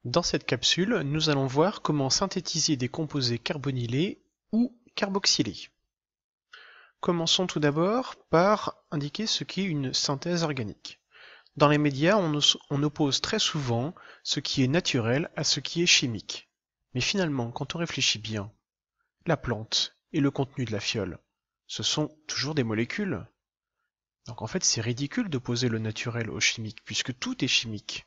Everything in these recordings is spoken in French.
Dans cette capsule, nous allons voir comment synthétiser des composés carbonylés ou carboxylés. Commençons tout d'abord par indiquer ce qu'est une synthèse organique. Dans les médias, on oppose très souvent ce qui est naturel à ce qui est chimique. Mais finalement, quand on réfléchit bien, la plante et le contenu de la fiole, ce sont toujours des molécules. Donc en fait, c'est ridicule d'opposer le naturel au chimique, puisque tout est chimique.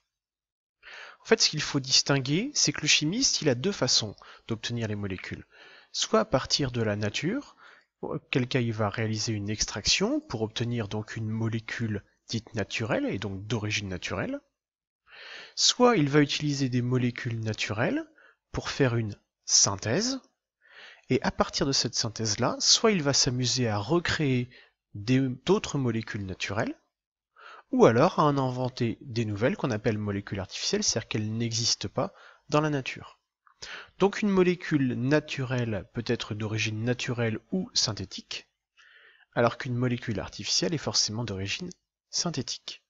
En fait, ce qu'il faut distinguer, c'est que le chimiste, il a deux façons d'obtenir les molécules. Soit à partir de la nature, auquel cas il va réaliser une extraction pour obtenir donc une molécule dite naturelle et donc d'origine naturelle. Soit il va utiliser des molécules naturelles pour faire une synthèse, et à partir de cette synthèse-là, soit il va s'amuser à recréer d'autres molécules naturelles, ou alors à en inventer des nouvelles qu'on appelle molécules artificielles, c'est-à-dire qu'elles n'existent pas dans la nature. Donc une molécule naturelle peut être d'origine naturelle ou synthétique, alors qu'une molécule artificielle est forcément d'origine synthétique.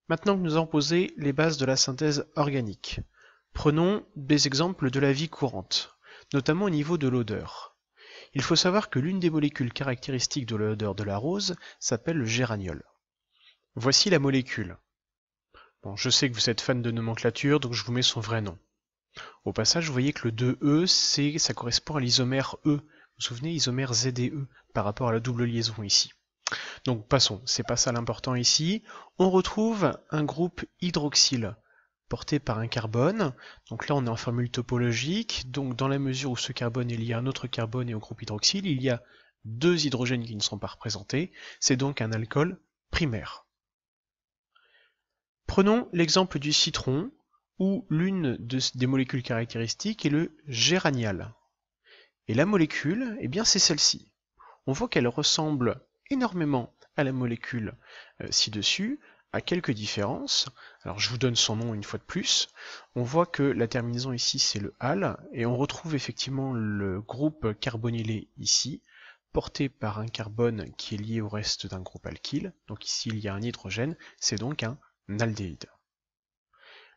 Maintenant que nous avons posé les bases de la synthèse organique, prenons des exemples de la vie courante, notamment au niveau de l'odeur. Il faut savoir que l'une des molécules caractéristiques de l'odeur de la rose s'appelle le géraniol. Voici la molécule. Bon, je sais que vous êtes fan de nomenclature, donc je vous mets son vrai nom. Au passage, vous voyez que le 2E, ça correspond à l'isomère E. Vous vous souvenez, isomère ZDE, par rapport à la double liaison ici. Donc passons, c'est pas ça l'important ici. On retrouve un groupe hydroxyle porté par un carbone. Donc là, on est en formule topologique. Donc dans la mesure où ce carbone est lié à un autre carbone et au groupe hydroxyle, il y a deux hydrogènes qui ne sont pas représentés. C'est donc un alcool primaire. Prenons l'exemple du citron, où l'une des molécules caractéristiques est le géranial. Et la molécule, eh bien c'est celle-ci. On voit qu'elle ressemble énormément à la molécule ci-dessus, à quelques différences. Alors je vous donne son nom une fois de plus. On voit que la terminaison ici c'est le al, et on retrouve effectivement le groupe carbonylé ici, porté par un carbone qui est lié au reste d'un groupe alkyle. Donc ici il y a un hydrogène, c'est donc un aldéhyde.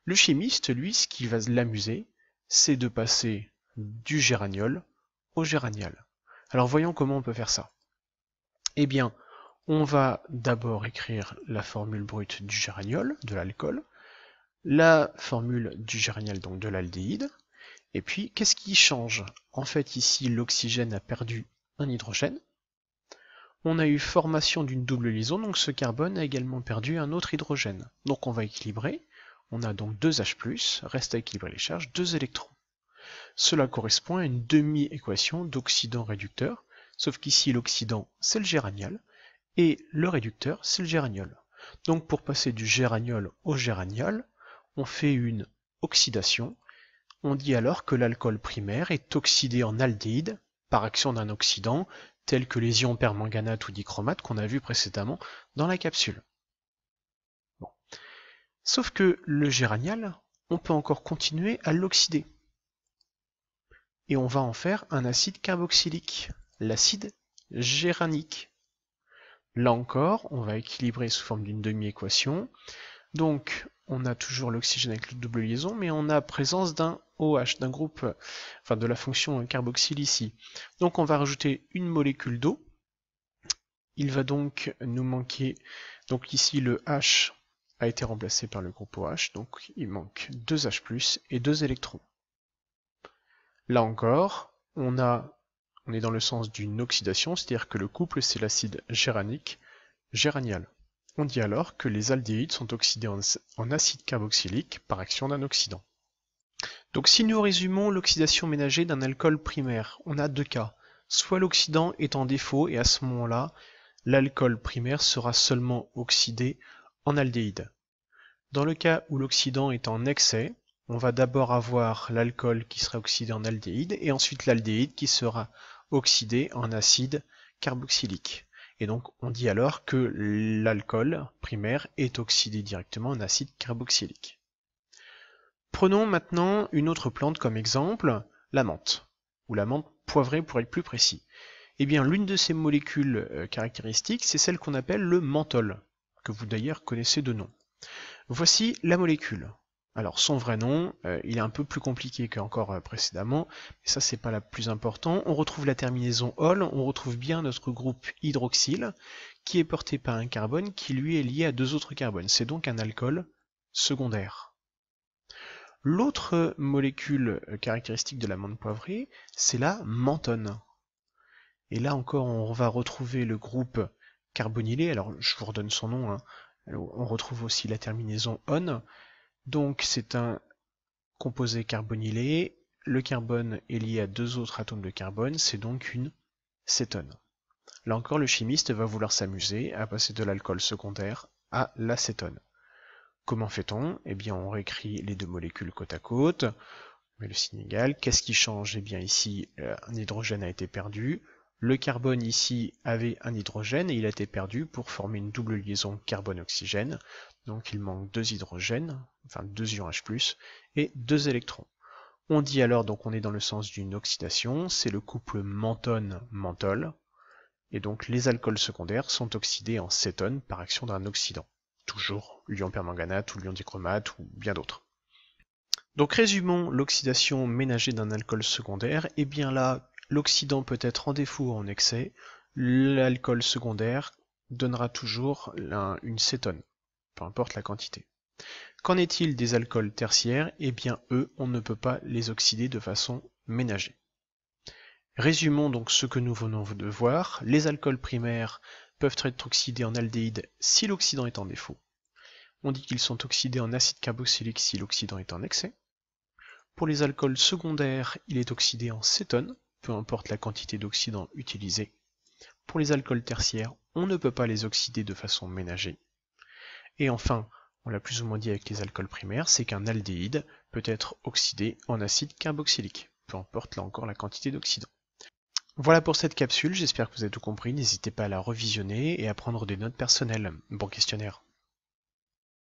Le chimiste, lui, ce qui va l'amuser, c'est de passer du géraniol au géranial. Alors voyons comment on peut faire ça. Eh bien, on va d'abord écrire la formule brute du géraniol, de l'alcool, la formule du géranial, donc de l'aldéhyde, et puis qu'est-ce qui change? En fait, ici, l'oxygène a perdu un hydrogène, on a eu formation d'une double liaison, donc ce carbone a également perdu un autre hydrogène. Donc on va équilibrer, on a donc 2H+, reste à équilibrer les charges, 2 électrons. Cela correspond à une demi-équation d'oxydant réducteur, sauf qu'ici l'oxydant c'est le géranial, et le réducteur c'est le géraniol. Donc pour passer du géraniol au géraniol, on fait une oxydation, on dit alors que l'alcool primaire est oxydé en aldéhyde par action d'un oxydant, tels que les ions permanganate ou dichromate qu'on a vu précédemment dans la capsule. Bon. Sauf que le géranial, on peut encore continuer à l'oxyder. Et on va en faire un acide carboxylique, l'acide géranique. Là encore, on va équilibrer sous forme d'une demi-équation. Donc, on a toujours l'oxygène avec la double liaison, mais on a présence d'un OH, d'un groupe, enfin de la fonction carboxyle ici. Donc on va rajouter une molécule d'eau. Il va donc nous manquer, donc ici le H a été remplacé par le groupe OH, donc il manque 2H+, et 2 électrons. Là encore, on est dans le sens d'une oxydation, c'est-à-dire que le couple c'est l'acide géranique, géranial. On dit alors que les aldéhydes sont oxydés en acide carboxylique par action d'un oxydant. Donc si nous résumons l'oxydation ménagée d'un alcool primaire, on a deux cas. Soit l'oxydant est en défaut et à ce moment-là, l'alcool primaire sera seulement oxydé en aldéhyde. Dans le cas où l'oxydant est en excès, on va d'abord avoir l'alcool qui sera oxydé en aldéhyde et ensuite l'aldéhyde qui sera oxydé en acide carboxylique. Et donc on dit alors que l'alcool primaire est oxydé directement en acide carboxylique. Prenons maintenant une autre plante comme exemple, la menthe, ou la menthe poivrée pour être plus précis. Eh bien l'une de ces molécules caractéristiques, c'est celle qu'on appelle le menthol, que vous d'ailleurs connaissez de nom. Voici la molécule. Alors son vrai nom, il est un peu plus compliqué qu'encore précédemment, mais ça c'est pas la plus important. On retrouve la terminaison ol, on retrouve bien notre groupe hydroxyle, qui est porté par un carbone qui lui est lié à deux autres carbones. C'est donc un alcool secondaire. L'autre molécule caractéristique de l'amande poivrée, c'est la menthone. Et là encore, on va retrouver le groupe carbonylé, alors je vous redonne son nom, hein. On retrouve aussi la terminaison on. Donc c'est un composé carbonylé, le carbone est lié à deux autres atomes de carbone, c'est donc une cétone. Là encore, le chimiste va vouloir s'amuser à passer de l'alcool secondaire à l'acétone. Comment fait-on? Eh bien, on réécrit les deux molécules côte à côte, on met le signe égal. Qu'est-ce qui change? Eh bien, ici, un hydrogène a été perdu. Le carbone ici avait un hydrogène et il a été perdu pour former une double liaison carbone-oxygène. Donc il manque deux hydrogènes, enfin deux ions H+, et deux électrons. On dit alors, donc on est dans le sens d'une oxydation, c'est le couple menthone-menthol, et donc les alcools secondaires sont oxydés en cétone par action d'un oxydant. Toujours l'ion permanganate ou l'ion dichromate ou bien d'autres. Donc résumons l'oxydation ménagée d'un alcool secondaire. Et bien là, l'oxydant peut être en défaut ou en excès. L'alcool secondaire donnera toujours une cétone, peu importe la quantité. Qu'en est-il des alcools tertiaires? Eh bien eux, on ne peut pas les oxyder de façon ménagée. Résumons donc ce que nous venons de voir. Les alcools primaires peuvent être oxydés en aldéhyde si l'oxydant est en défaut. On dit qu'ils sont oxydés en acide carboxylique si l'oxydant est en excès. Pour les alcools secondaires, il est oxydé en cétone, peu importe la quantité d'oxydant utilisée. Pour les alcools tertiaires, on ne peut pas les oxyder de façon ménagée. Et enfin, on l'a plus ou moins dit avec les alcools primaires, c'est qu'un aldéhyde peut être oxydé en acide carboxylique, peu importe là encore la quantité d'oxydant. Voilà pour cette capsule, j'espère que vous avez tout compris, n'hésitez pas à la revisionner et à prendre des notes personnelles. Bon questionnaire.